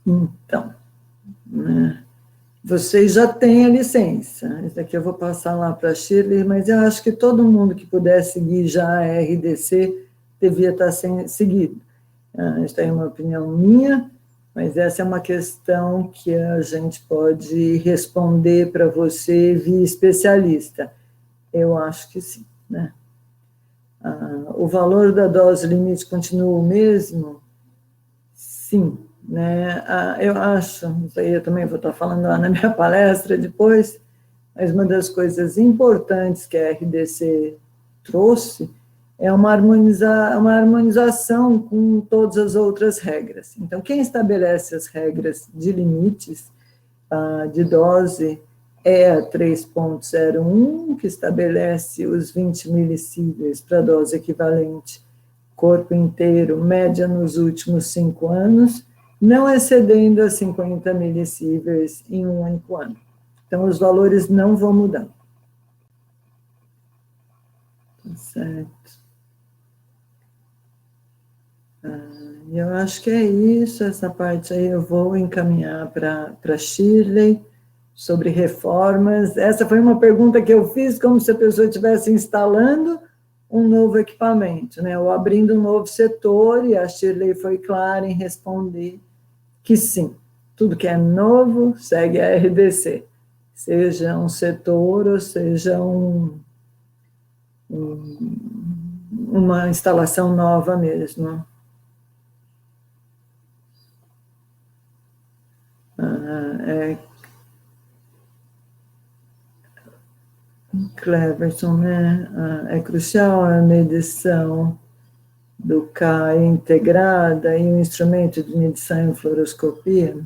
Então, né, vocês já têm a licença. Isso aqui eu vou passar lá para a Shirley, mas eu acho que todo mundo que puder seguir já a RDC devia estar seguido. Isso aí é uma opinião minha, mas essa é uma questão que a gente pode responder para você via especialista. Eu acho que sim, né? O valor da dose limite continua o mesmo? Sim, né? Eu acho, isso aí eu também vou estar falando lá na minha palestra depois, mas uma das coisas importantes que a RDC trouxe é uma harmonização com todas as outras regras. Então, quem estabelece as regras de limites de dose é a 3.01, que estabelece os 20 milisievers para dose equivalente corpo inteiro, média nos últimos 5 anos, não excedendo a 50 milisievers em um único ano. Então, os valores não vão mudar. Certo. Eu acho que é isso, essa parte aí eu vou encaminhar para Shirley, sobre reformas. Essa foi uma pergunta que eu fiz, como se a pessoa estivesse instalando um novo equipamento, né, ou abrindo um novo setor, e a Shirley foi clara em responder que sim, tudo que é novo segue a RDC, seja um setor ou seja uma instalação nova mesmo. Cleverson, né? É crucial a medição do K integrada e o instrumento de medição em fluoroscopia.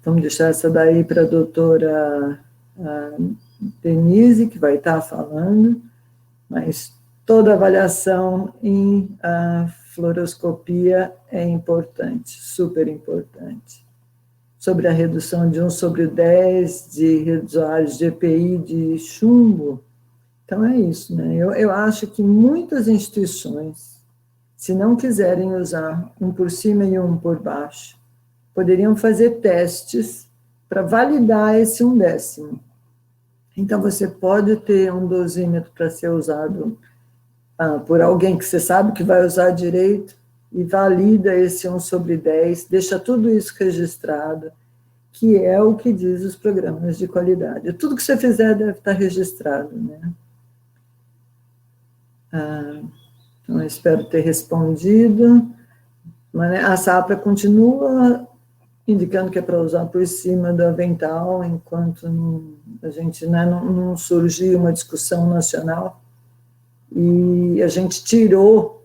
Vamos deixar essa daí para a doutora Denise, que vai estar falando, mas toda avaliação em fluoroscopia é importante, super importante. Sobre a redução de 1/10 de usuários de EPI de chumbo. Então, é isso, né? Eu acho que muitas instituições, se não quiserem usar um por cima e um por baixo, poderiam fazer testes para validar esse 1/10. Então, você pode ter um dosímetro para ser usado por alguém que você sabe que vai usar direito, e valida esse 1/10, deixa tudo isso registrado, que é o que diz os programas de qualidade. Tudo que você fizer deve estar registrado, né? Então, eu espero ter respondido. Mas a SAPRA continua indicando que é para usar por cima do avental, enquanto a gente não surgiu uma discussão nacional, e a gente tirou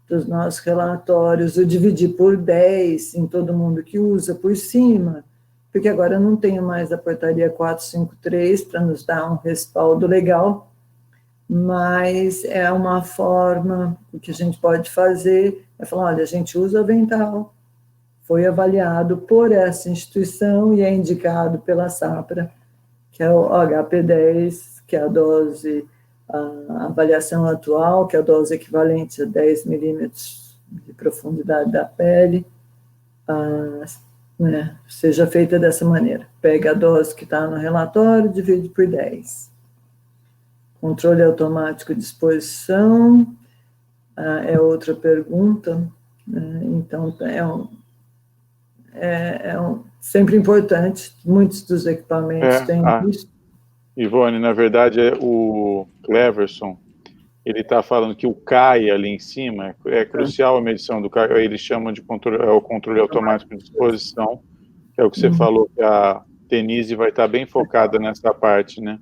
dos nossos relatórios o dividir por 10 em todo mundo que usa por cima, porque agora eu não tenho mais a portaria 453 para nos dar um respaldo legal, mas é uma forma, o que a gente pode fazer é falar, olha, a gente usa o avental, foi avaliado por essa instituição e é indicado pela SAPRA, que é o HP10, que é a dose, a avaliação atual, que é a dose equivalente a 10 milímetros de profundidade da pele, né, seja feita dessa maneira. Pega a dose que está no relatório, divide por 10. Controle automático de exposição é outra pergunta, né, então sempre importante, muitos dos equipamentos têm isso. Ivone, na verdade, o Cleverson, ele está falando que o CAI ali em cima é crucial a medição do CAI, eles chamam de o controle automático de exposição, que é o que você falou, que a Denise vai estar bem focada nessa parte, né?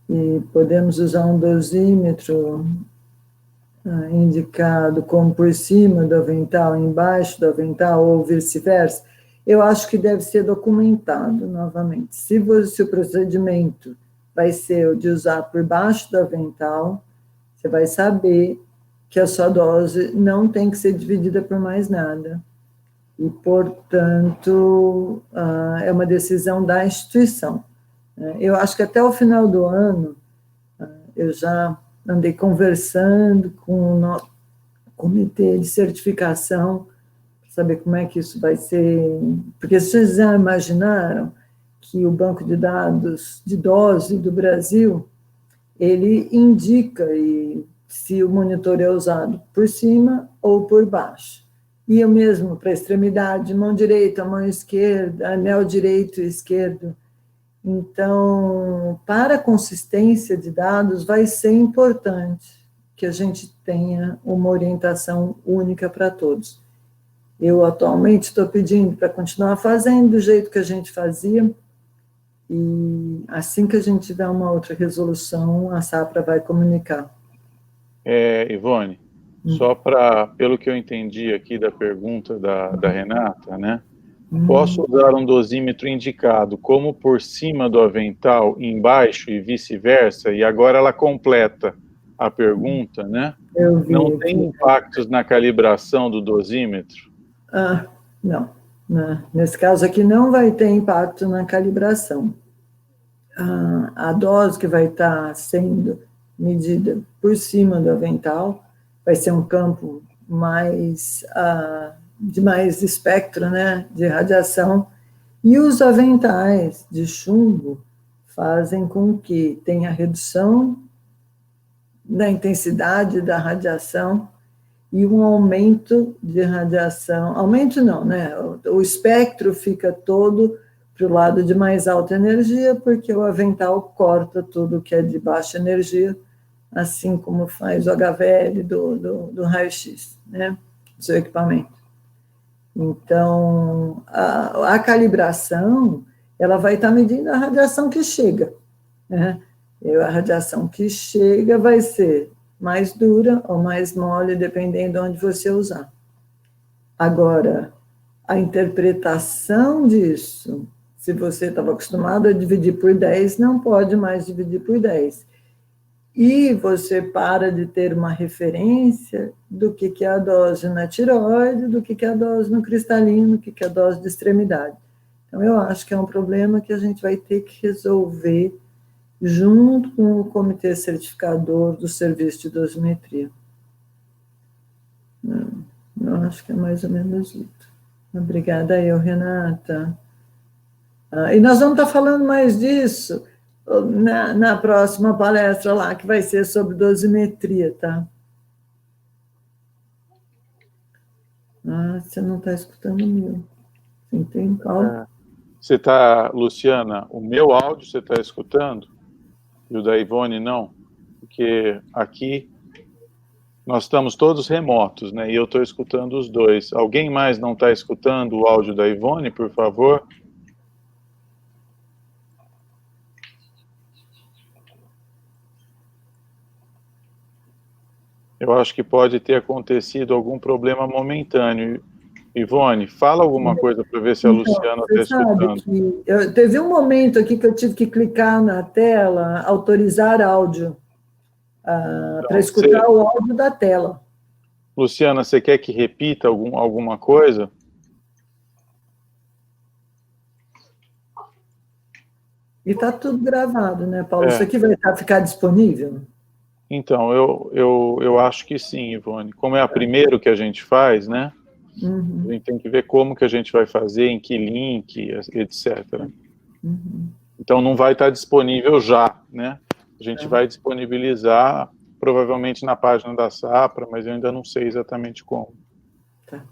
E podemos usar um dosímetro indicado como por cima do avental, embaixo do avental, ou vice-versa. Eu acho que deve ser documentado novamente. Se o procedimento vai ser o de usar por baixo do avental, você vai saber que a sua dose não tem que ser dividida por mais nada. E, portanto, é uma decisão da instituição. Eu acho que até o final do ano, eu já andei conversando com comitê de certificação, para saber como é que isso vai ser. Porque vocês já imaginaram que o banco de dados de dose do Brasil, ele indica se o monitor é usado por cima ou por baixo. E eu mesmo, para a extremidade, mão direita, mão esquerda, anel direito e esquerdo. Então, para a consistência de dados, vai ser importante que a gente tenha uma orientação única para todos. Eu, atualmente, estou pedindo para continuar fazendo do jeito que a gente fazia, e assim que a gente tiver uma outra resolução, a SAPRA vai comunicar. Ivone, só pelo que eu entendi aqui da pergunta da Renata, né? Posso usar um dosímetro indicado como por cima do avental, embaixo e vice-versa? E agora ela completa a pergunta, né? Eu vi, não tem impactos na calibração do dosímetro? Não. Nesse caso aqui não vai ter impacto na calibração. A dose que vai estar sendo medida por cima do avental vai ser um campo de mais espectro, né, de radiação, e os aventais de chumbo fazem com que tenha redução da intensidade da radiação e um aumento de radiação. Aumento não, né? O espectro fica todo para o lado de mais alta energia, porque o avental corta tudo que é de baixa energia, assim como faz o HVL do raio-x, né? Do seu equipamento. Então, a calibração, ela vai estar medindo a radiação que chega, né? E a radiação que chega vai ser mais dura ou mais mole, dependendo de onde você usar. Agora, a interpretação disso, se você estava acostumado a dividir por 10, não pode mais dividir por 10. E você para de ter uma referência do que é a dose na tireoide, do que é a dose no cristalino, do que é a dose de extremidade. Então, eu acho que é um problema que a gente vai ter que resolver junto com o comitê certificador do serviço de dosimetria. Eu acho que é mais ou menos isso. Obrigada aí, Renata. E nós vamos estar falando mais disso na próxima palestra lá, que vai ser sobre dosimetria, tá? Você não está escutando o meu. Você entende, Paulo? Você está, Luciana, o meu áudio você está escutando? E o da Ivone não? Porque aqui nós estamos todos remotos, né? E eu estou escutando os dois. Alguém mais não está escutando o áudio da Ivone, por favor? Eu acho que pode ter acontecido algum problema momentâneo. Ivone, fala alguma coisa para ver se a Luciana está escutando. Teve um momento aqui que eu tive que clicar na tela, autorizar áudio, para escutar o áudio da tela. Luciana, você quer que repita alguma coisa? E está tudo gravado, né, Paulo? Isso aqui vai ficar disponível? Então, eu acho que sim, Ivone. Como é a primeira que a gente faz, né? Uhum. A gente tem que ver como que a gente vai fazer, em que link, etc. Uhum. Então, não vai estar disponível já, né? A gente vai disponibilizar, provavelmente na página da SAPRA, mas eu ainda não sei exatamente como. Tá.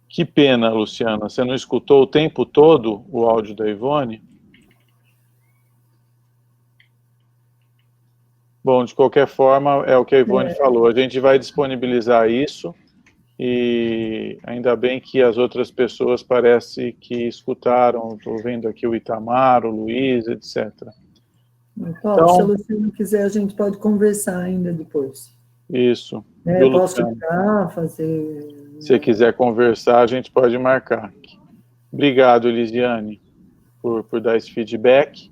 Que pena, Luciana. Você não escutou o tempo todo o áudio da Ivone? Bom, de qualquer forma, é o que a Ivone falou. A gente vai disponibilizar isso e ainda bem que as outras pessoas parece que escutaram. Estou vendo aqui o Itamar, o Luiz, etc. Paulo, se a Luciana quiser, a gente pode conversar ainda depois. Isso. Eu posso ficar, fazer... Se você quiser conversar, a gente pode marcar. Obrigado, Elisiane, por dar esse feedback.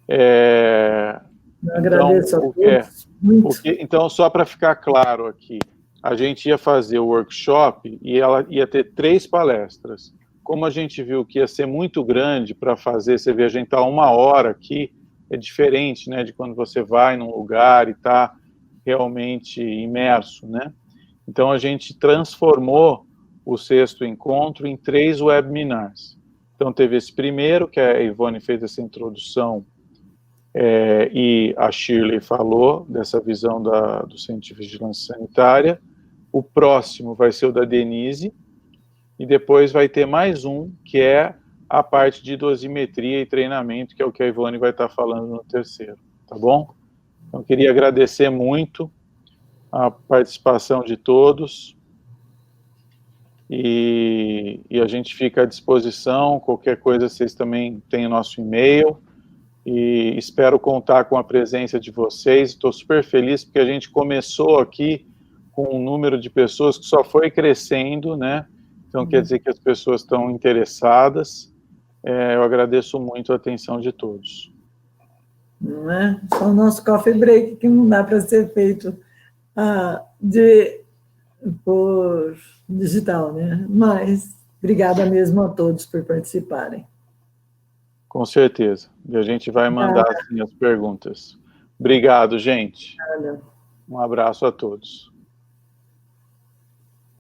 Eu agradeço a todos. Então, só para ficar claro aqui, a gente ia fazer o workshop e ela ia ter 3 palestras. Como a gente viu que ia ser muito grande para fazer, você vê, a gente está 1 hora aqui, é diferente, né, de quando você vai num lugar e está realmente imerso, né? Então, a gente transformou o 6º encontro em 3 webinars. Então, teve esse primeiro, que a Ivone fez essa introdução, e a Shirley falou dessa visão do Centro de Vigilância Sanitária. O próximo vai ser o da Denise, e depois vai ter mais um, que é a parte de dosimetria e treinamento, que é o que a Ivone vai estar falando no 3º, tá bom? Então, queria agradecer muito a participação de todos, e a gente fica à disposição. Qualquer coisa, vocês também têm o nosso e-mail, e espero contar com a presença de vocês. Estou super feliz, porque a gente começou aqui com um número de pessoas que só foi crescendo, né? Então, quer dizer que as pessoas estão interessadas. Eu agradeço muito a atenção de todos. Não é? Só o nosso coffee break que não dá para ser feito por digital, né? Mas obrigada mesmo a todos por participarem. Com certeza. E a gente vai mandar assim, as perguntas. Obrigado, gente. Obrigada. Um abraço a todos.